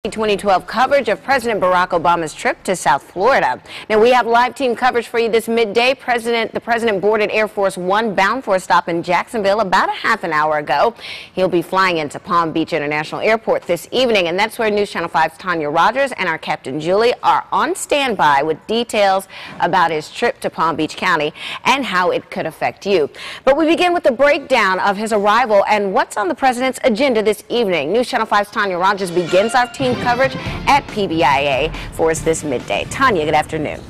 2012 coverage of President Barack Obama's trip to South Florida. Now we have live team coverage for you this midday. The president boarded Air Force One bound for a stop in Jacksonville about a half an hour ago. He'll be flying into Palm Beach International Airport this evening, and that's where News Channel 5's Tanya Rogers and our Captain Julie are on standby with details about his trip to Palm Beach County and how it could affect you. But we begin with the breakdown of his arrival and what's on the president's agenda this evening. News Channel 5's Tanya Rogers begins our team coverage at PBIA for us this midday. Tanya, good afternoon.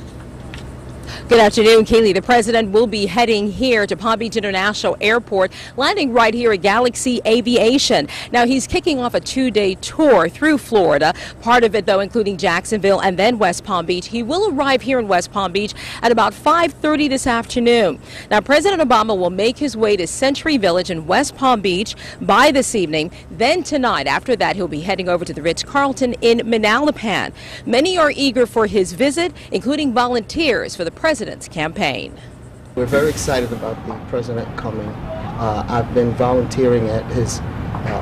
Good afternoon, Keely. The president will be heading here to Palm Beach International Airport, landing right here at Galaxy Aviation. Now, he's kicking off a two-day tour through Florida, part of it, though, including Jacksonville and then West Palm Beach. He will arrive here in West Palm Beach at about 5:30 this afternoon. Now, President Obama will make his way to Century Village in West Palm Beach by this evening. Then tonight, after that, he'll be heading over to the Ritz-Carlton in Manalapan. Many are eager for his visit, including volunteers for the president's campaign. We're very excited about the president coming. I've been volunteering at his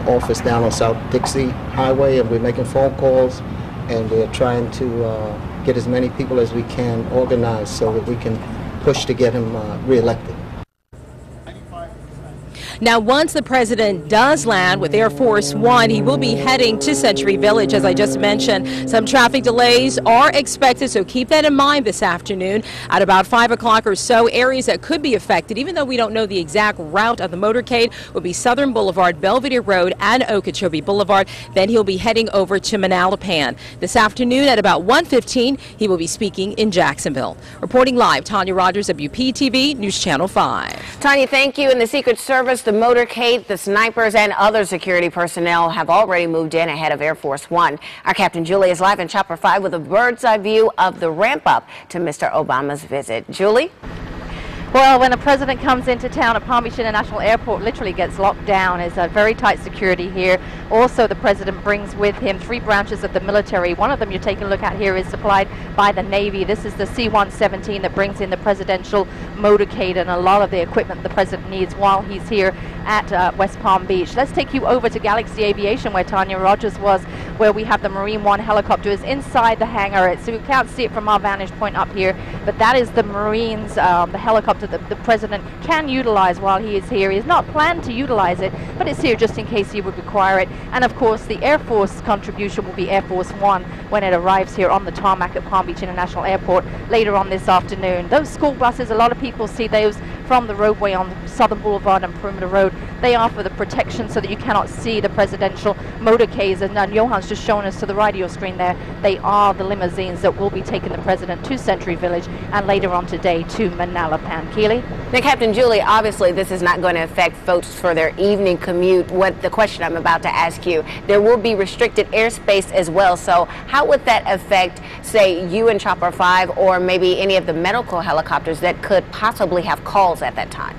office down on South Dixie Highway, and we're making phone calls, and we're trying to get as many people as we can organized so that we can push to get him reelected. Now, once the president does land with Air Force One, he will be heading to Century Village, as I just mentioned. Some traffic delays are expected, so keep that in mind this afternoon. At about 5 o'clock or so, areas that could be affected, even though we don't know the exact route of the motorcade, will be Southern Boulevard, Belvedere Road, and Okeechobee Boulevard. Then he'll be heading over to Manalapan. This afternoon at about 1:15, he will be speaking in Jacksonville. Reporting live, Tanya Rogers, WPTV, News Channel 5. Tanya, thank you. And the Secret Service, the motorcade, the snipers, and other security personnel have already moved in ahead of Air Force One. Our Captain Julie is live in Chopper 5 with a bird's eye view of the ramp up to Mr. Obama's visit. Julie? Well, when the president comes into town at Palm Beach International Airport, literally gets locked down. There's a very tight security here. Also, the president brings with him 3 branches of the military. One of them you're taking a look at here is supplied by the Navy. This is the C-117 that brings in the presidential motorcade and a lot of the equipment the president needs while he's here at West Palm Beach. Let's take you over to Galaxy Aviation, where Tanya Rogers was, where we have the Marine One helicopter is inside the hangar. So we can't see it from our vantage point up here, but that is the Marines, the helicopter that the president can utilize while he is here. He has not planned to utilize it, but it's here just in case he would require it. And of course, the Air Force contribution will be Air Force One when it arrives here on the tarmac at Palm Beach International Airport later on this afternoon. Those school buses, a lot of people see those from the roadway on Southern Boulevard and Perimeter Road. They offer the protection so that you cannot see the presidential motorcades. And Johan's just shown us to the right of your screen there. They are the limousines that will be taking the president to Century Village and later on today to Manalapan. Keely? Now, Captain Julie, obviously this is not going to affect folks for their evening commute. What the question I'm about to ask you, there will be restricted airspace as well. So how would that affect, say, you and Chopper 5 or maybe any of the medical helicopters that could possibly have calls at that time?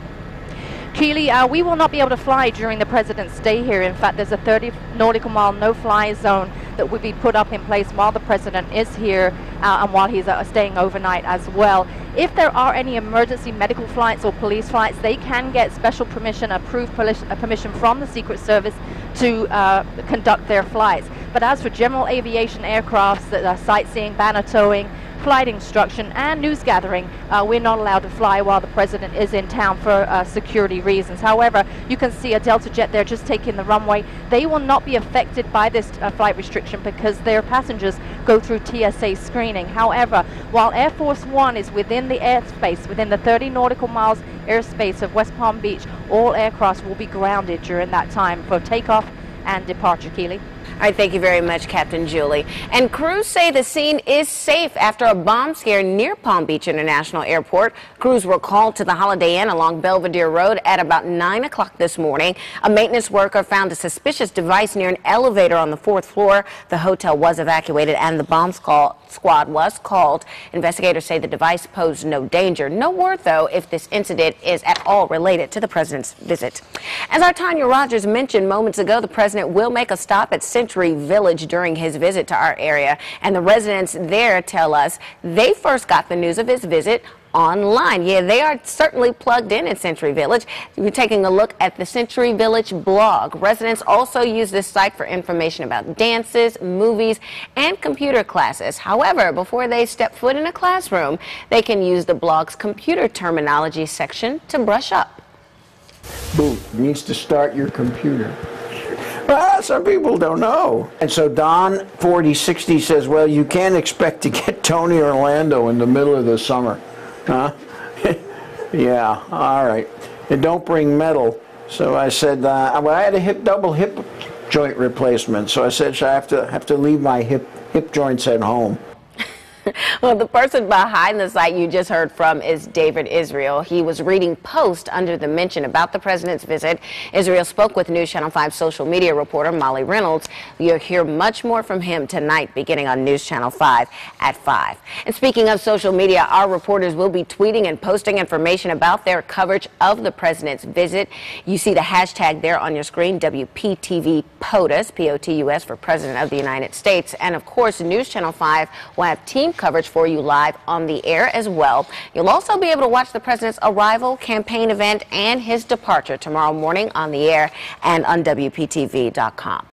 Keely, we will not be able to fly during the president's stay here. In fact, there's a 30 nautical mile no-fly zone that will be put up in place while the president is here and while he's staying overnight as well. If there are any emergency medical flights or police flights, they can get special permission, approved permission from the Secret Service to conduct their flights. But as for general aviation aircrafts that are sightseeing, banner towing, flight instruction and news gathering, we're not allowed to fly while the president is in town for security reasons. However, you can see a Delta jet there just taking the runway. They will not be affected by this flight restriction because their passengers go through TSA screening. However, while Air Force One is within the airspace, within the 30 nautical miles airspace of West Palm Beach, all aircrafts will be grounded during that time for takeoff and departure. Keely? All right, thank you very much, Captain Julie. And crews say the scene is safe after a bomb scare near Palm Beach International Airport. Crews were called to the Holiday Inn along Belvedere Road at about 9 o'clock this morning. A maintenance worker found a suspicious device near an elevator on the 4th floor. The hotel was evacuated and the bomb squad was called. Investigators say the device posed no danger. No word, though, if this incident is at all related to the president's visit. As our Tanya Rogers mentioned moments ago, the president will make a stop at Century Village during his visit to our area, and the residents there tell us they first got the news of his visit online. Yeah, they are certainly plugged in at Century Village. We're taking a look at the Century Village blog. Residents also use this site for information about dances, movies, and computer classes. However, before they step foot in a classroom, they can use the blog's computer terminology section to brush up. Boot needs to start your computer. Well, some people don't know. And so Don 4060 says, well, you can't expect to get Tony Orlando in the middle of the summer. Huh? Yeah, all right. And don't bring metal. So I said, well, I had a double hip joint replacement. So I said, I have to leave my hip joints at home. Well, the person behind the site you just heard from is David Israel. He was reading posts under the mention about the president's visit. Israel spoke with News Channel 5 social media reporter Molly Reynolds. You'll hear much more from him tonight beginning on News Channel 5 at 5. And speaking of social media, our reporters will be tweeting and posting information about their coverage of the president's visit. You see the hashtag there on your screen, WPTV POTUS, P-O-T-U-S, for President of the United States. And of course, News Channel 5 will have team coverage for you live on the air as well. You'll also be able to watch the president's arrival, campaign event, and his departure tomorrow morning on the air and on WPTV.com.